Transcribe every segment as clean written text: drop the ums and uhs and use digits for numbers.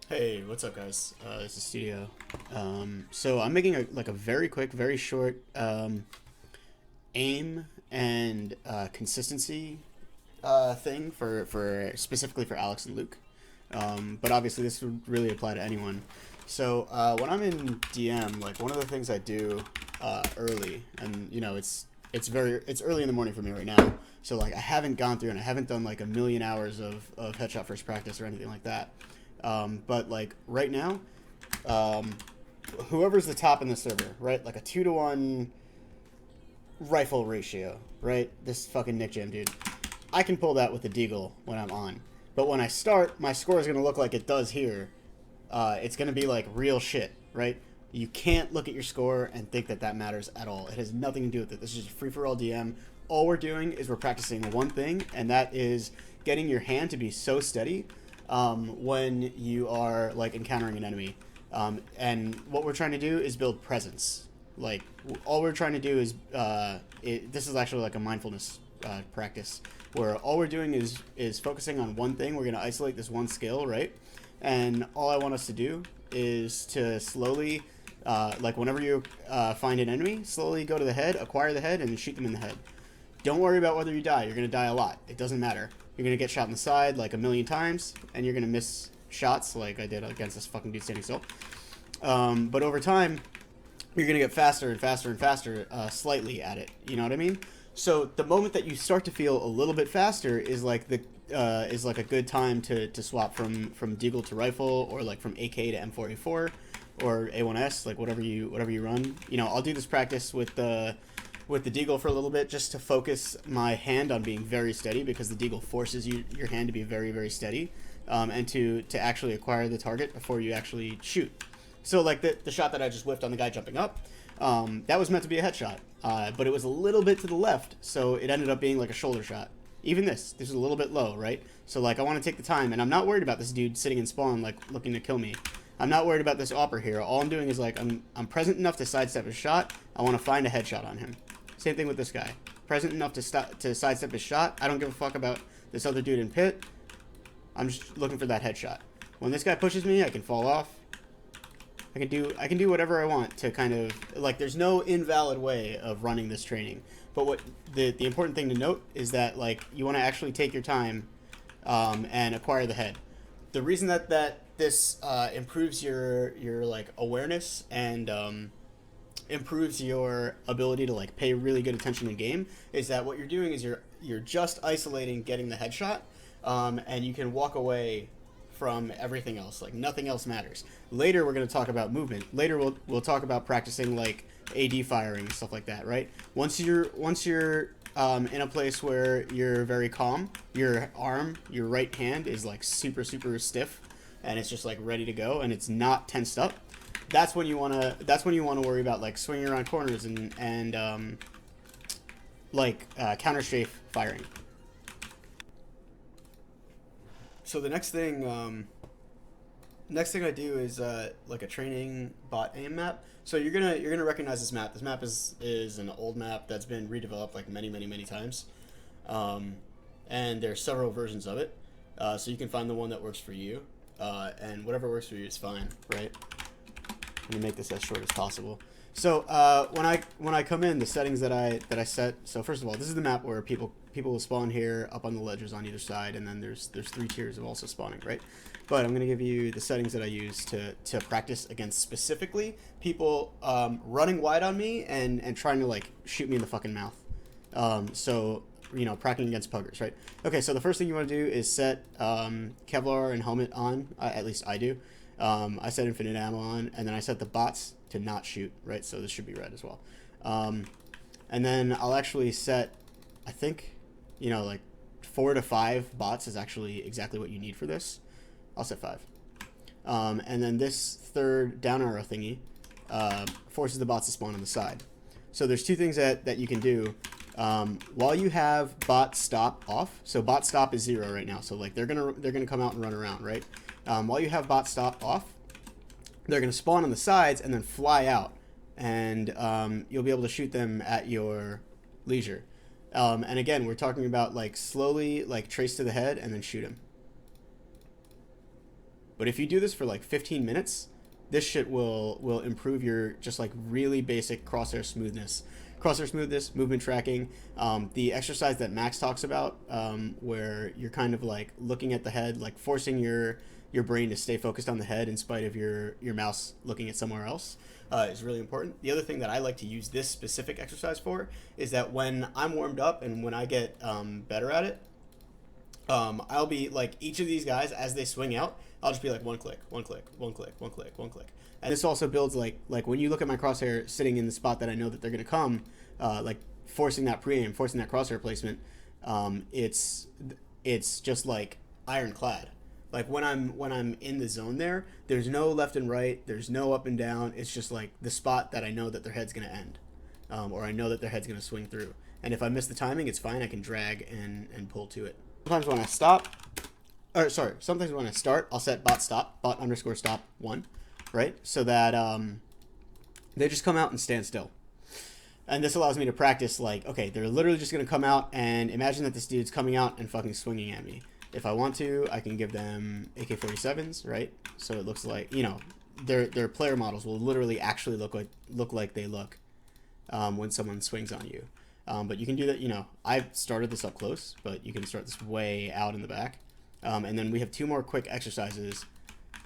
Hey, what's up, guys? This is Studio. So I'm making a very quick, very short aim and consistency thing for specifically for Alex and Luke. But obviously, this would really apply to anyone. So when I'm in DM, like one of the things I do early, and it's early in the morning for me right now. So like I haven't gone through and I haven't done like a million hours of headshot first practice or anything like that. But like right now, um, whoever's the top in the server, right? Like a 2-to-1 rifle ratio, right? This fucking Nick Jam dude. I can pull that with the Deagle when I'm on. But when I start, my score is going to look like it does here. It's going to be like real shit, right? You can't look at your score and think that that matters at all. It has nothing to do with it. This is just free for all DM. All we're doing is we're practicing one thing, and that is getting your hand to be so steady when you are like encountering an enemy. And what we're trying to do is build presence. Like all we're trying to do is this is actually like a mindfulness practice where all we're doing is focusing on one thing. We're going to isolate this one skill, right? And all I want us to do is to slowly, like whenever you find an enemy, slowly go to the head, acquire the head, and shoot them in the head. Don't worry about whether you die. You're going to die a lot. It doesn't matter. You're going to get shot in the side like a million times, and you're going to miss shots like I did against this fucking dude standing still. But over time, you're going to get faster and faster and faster slightly at it. You know what I mean? So the moment that you start to feel a little bit faster is like a good time to swap from Deagle to rifle, or like from AK to M4A4 or A1S, like whatever you run. You know, I'll do this practice with the Deagle for a little bit just to focus my hand on being very steady, because the Deagle forces your hand to be very, very steady, and to actually acquire the target before you actually shoot. So like the shot that I just whiffed on the guy jumping up, that was meant to be a headshot, but it was a little bit to the left, so it ended up being like a shoulder shot. Even this is a little bit low, right? So like I want to take the time, and I'm not worried about this dude sitting in spawn like looking to kill me. I'm not worried about this opera here. All I'm doing is like I'm present enough to sidestep his shot. I want to find a headshot on him. Same thing with this guy. Present enough to sidestep his shot. I don't give a fuck about this other dude in pit. I'm just looking for that headshot. When this guy pushes me, I can fall off. I can do whatever I want to kind of like. There's no invalid way of running this training. But what the important thing to note is that like you want to actually take your time and acquire the head. The reason that this improves your like awareness and improves your ability to like pay really good attention in game is that what you're doing is you're just isolating getting the headshot, and you can walk away from everything else. Like nothing else matters. Later we're going to talk about movement. Later we'll talk about practicing like AD firing and stuff like that, right? Once you're in a place where you're very calm, your right hand is like super super stiff, and it's just like ready to go, and it's not tensed up. That's when you wanna worry about like swinging around corners and like counter strafe firing. So the next thing I do is like a training bot aim map. So you're gonna recognize this map. This map is an old map that's been redeveloped like many times, um, and there's several versions of it. So you can find the one that works for you, and whatever works for you is fine, right? Let me make this as short as possible. So when I come in, the settings that I set. So first of all, this is the map where people will spawn here up on the ledges on either side, and then there's 3 tiers of also spawning, right? But I'm gonna give you the settings that I use to practice against specifically people running wide on me and trying to like shoot me in the fucking mouth. So you know, practicing against puggers, right? Okay, so the first thing you want to do is set Kevlar and helmet on. At least I do. I set infinite ammo on, and then I set the bots to not shoot, right? So this should be red as well. And then I'll actually set, I think, you know, like 4 to 5 bots is actually exactly what you need for this. I'll set 5. And then this third down arrow thingy forces the bots to spawn on the side. So there's 2 things that you can do. While you have bot stop off, so bot stop is 0 right now. So like they're gonna come out and run around, right? While you have bot stop off, they're gonna spawn on the sides and then fly out, and you'll be able to shoot them at your leisure. And again, we're talking about like slowly like trace to the head and then shoot him. But if you do this for like 15 minutes, this shit will improve your just like really basic crosshair smoothness, movement tracking. The exercise that Max talks about, where you're kind of like looking at the head, like forcing your brain to stay focused on the head in spite of your mouse looking at somewhere else, is really important. The other thing that I like to use this specific exercise for is that when I'm warmed up and when I get better at it, I'll be like each of these guys as they swing out, I'll just be like one click, one click, one click, one click, one click. And this also builds like when you look at my crosshair sitting in the spot that I know that they're gonna come, like forcing that pre-aim, forcing that crosshair placement, it's just like ironclad. Like when I'm in the zone there, there's no left and right, there's no up and down. It's just like the spot that I know that their head's gonna end, or I know that their head's gonna swing through. And if I miss the timing, it's fine. I can drag and pull to it. Sometimes when I stop, or sorry, sometimes when I start, I'll set bot underscore stop 1, right? So that they just come out and stand still. And this allows me to practice like, okay, they're literally just going to come out and imagine that this dude's coming out and fucking swinging at me. If I want to, I can give them AK-47s, right? So it looks like, you know, their player models will literally actually look like they look when someone swings on you. But you can do that, you know, I've started this up close, but you can start this way out in the back. And then we have 2 more quick exercises.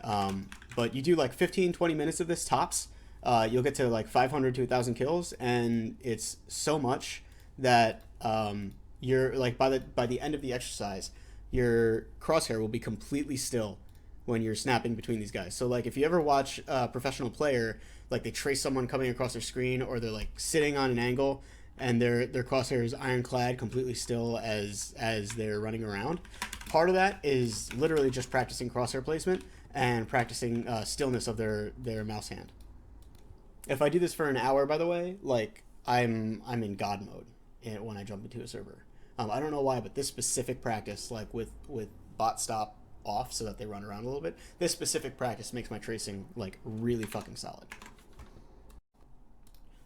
But you do like 15-20 minutes of this tops. You'll get to like 500 to 1,000 kills, and it's so much that you're like by the end of the exercise, your crosshair will be completely still when you're snapping between these guys. So like if you ever watch a professional player, like they trace someone coming across their screen, or they're like sitting on an angle and their crosshair is ironclad, completely still as they're running around. Part of that is literally just practicing crosshair placement and practicing stillness of their mouse hand. If I do this for an hour, by the way, like I'm in God mode when I jump into a server. I don't know why, but this specific practice, like with bot stop off so that they run around a little bit, this specific practice makes my tracing like really fucking solid.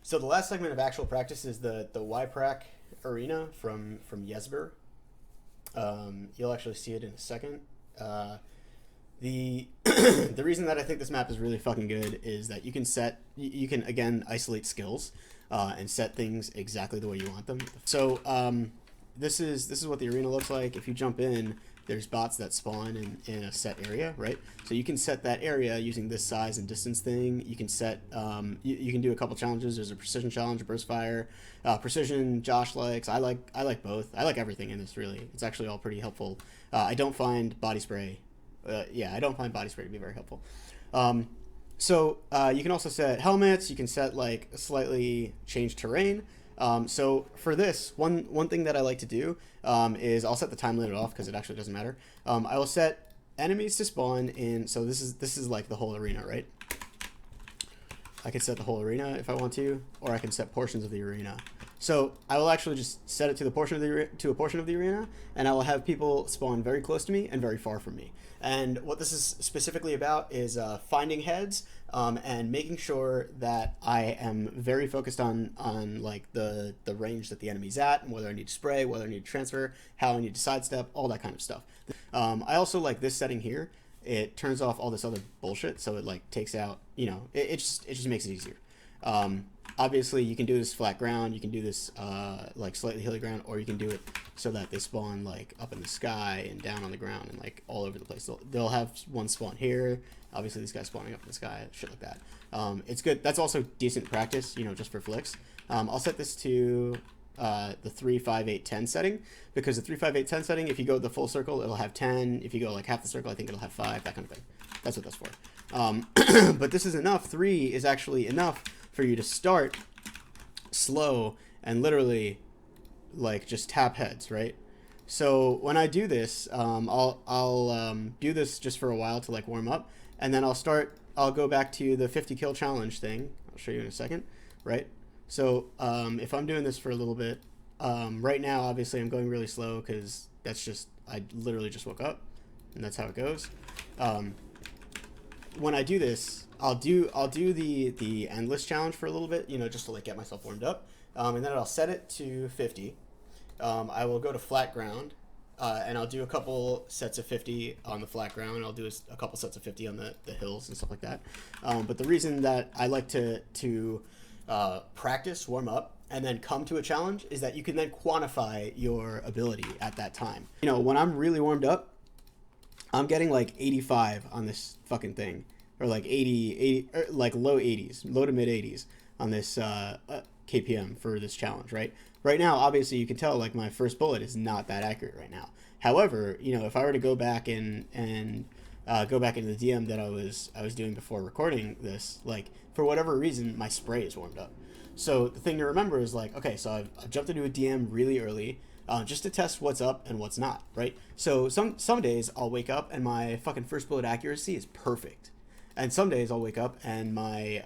So the last segment of actual practice is the YPRAC arena from Yesber. You'll actually see it in a second. The the reason that I think this map is really fucking good is that you can again isolate skills and set things exactly the way you want them. So this is what the arena looks like. If you jump in, there's bots that spawn in a set area, right? So you can set that area using this size and distance thing. You can set you can do a couple challenges. There's a precision challenge, a burst fire, precision. Josh likes. I like both. I like everything in this, really. It's actually all pretty helpful. I don't find body spray. I don't find body spray to be very helpful. So you can also set helmets. You can set like a slightly changed terrain. So for this, one thing that I like to do is I'll set the time limit off because it actually doesn't matter. I will set enemies to spawn in. So this is like the whole arena, right? I can set the whole arena if I want to, or I can set portions of the arena. So I will actually just set it to a portion of the arena, and I will have people spawn very close to me and very far from me. And what this is specifically about is finding heads and making sure that I am very focused on like the range that the enemy's at, and whether I need to spray, whether I need to transfer, how I need to sidestep, all that kind of stuff. I also like this setting here. It turns off all this other bullshit, so it like takes out, you know, it just makes it easier. Obviously, you can do this flat ground, you can do this like slightly hilly ground, or you can do it so that they spawn like up in the sky and down on the ground and like all over the place. They'll have one spawn here. Obviously, this guy's spawning up in the sky, shit like that. It's good. That's also decent practice, you know, just for flicks. I'll set this to the 3, 5, 8, 10 setting, because the 3, 5, 8, 10 setting, if you go the full circle, it'll have 10. If you go like half the circle, I think it'll have 5, that kind of thing. That's what that's for. But this is enough. 3 is actually enough for you to start slow and literally like just tap heads, right? So when I do this, I'll do this just for a while to like warm up, and then I'll go back to the 50 kill challenge thing. I'll show you in a second, right? So if I'm doing this for a little bit, right now obviously I'm going really slow because that's just, I literally just woke up, and that's how it goes. When I do this, I'll do the endless challenge for a little bit, you know, just to like get myself warmed up, and then I'll set it to 50. I will go to flat ground, and I'll do a couple sets of 50 on the flat ground. I'll do a couple sets of 50 on the hills and stuff like that. But the reason that I like to practice, warm up, and then come to a challenge is that you can then quantify your ability at that time. You know, when I'm really warmed up, I'm getting like 85 on this fucking thing, or like 80, or like low 80s, low to mid 80s on this KPM for this challenge, right? Right now, obviously, you can tell like my first bullet is not that accurate right now. However, you know, if I were to go back and go back into the DM that I was doing before recording this, like for whatever reason, my spray is warmed up. So the thing to remember is like, okay, so I've jumped into a DM really early. Just to test what's up and what's not, right? So some days I'll wake up and my fucking first bullet accuracy is perfect, and some days I'll wake up and my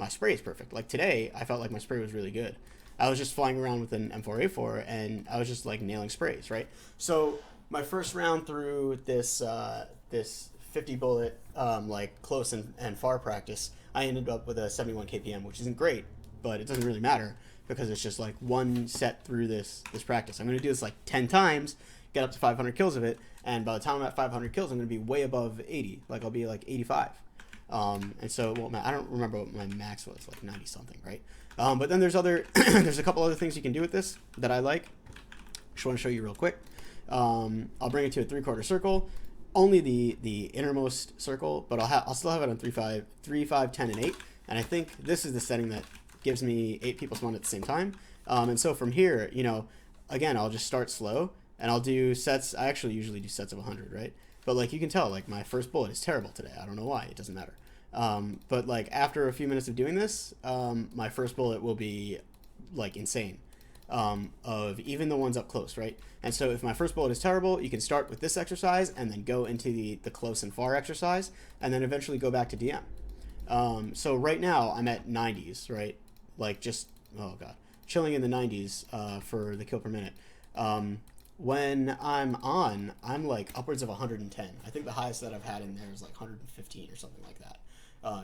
spray is perfect. Like today, I felt like my spray was really good. I was just flying around with an M4A4 and I was just like nailing sprays, right? So my first round through this 50 bullet like close and far practice, I ended up with a 71 KPM, which isn't great, but it doesn't really matter because it's just like one set through this practice. I'm going to do this like 10 times, get up to 500 kills of it, and by the time I'm at 500 kills, I'm going to be way above 80. Like I'll be like 85. And so, well, I don't remember what my max was, like 90 something, right? But then there's there's a couple other things you can do with this that I like. Just want to show you real quick. I'll bring it to a 3/4 circle, only the innermost circle, but I'll still have it on 3, 5, 10, and 8. And I think this is the setting that gives me 8 people spawn at the same time. And so from here, you know, again, I'll just start slow and I'll do sets. I actually usually do sets of 100, right? But like you can tell, like my first bullet is terrible today. I don't know why. It doesn't matter. But like after a few minutes of doing this, my first bullet will be like insane. Of even the ones up close, right? And so if my first bullet is terrible, you can start with this exercise and then go into the close and far exercise and then eventually go back to DM. So right now I'm at 90s, right? Like just, oh God, chilling in the 90s for the kill per minute. When I'm on, I'm like upwards of 110. I think the highest that I've had in there is like 115 or something like that,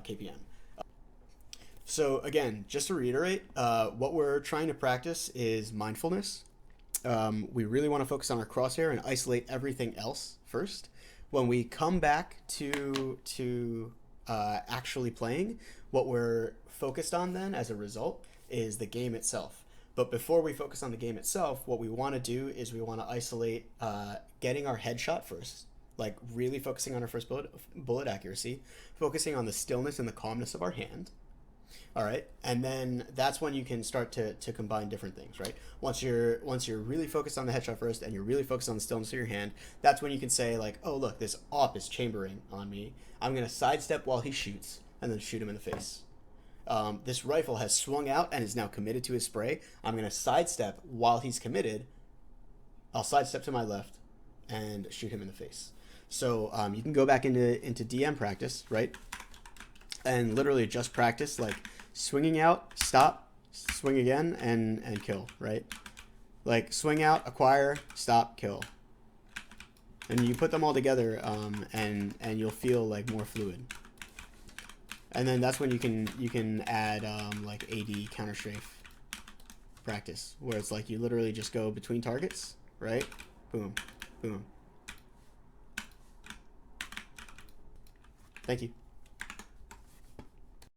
KPM. So again, just to reiterate, what we're trying to practice is mindfulness. We really want to focus on our crosshair and isolate everything else first. When we come back to actually playing, what we're focused on then as a result is the game itself. But before we focus on the game itself, what we want to do is we want to isolate getting our headshot first, like really focusing on our first bullet accuracy, focusing on the stillness and the calmness of our hand. All right, and then that's when you can start to combine different things, right? Once you're really focused on the headshot first and you're really focused on the stillness of your hand, that's when you can say like, oh look, this op is chambering on me. I'm gonna sidestep while he shoots and then shoot him in the face. This rifle has swung out and is now committed to his spray. I'm gonna sidestep while he's committed. I'll sidestep to my left and shoot him in the face. So you can go back into DM practice, right? And literally just practice like swinging out, stop, swing again, and kill, right? Like swing out, acquire, stop, kill. And you put them all together and you'll feel like more fluid. And then that's when you can add like AD counter strafe practice, where it's like you literally just go between targets, right? Boom, boom. Thank you.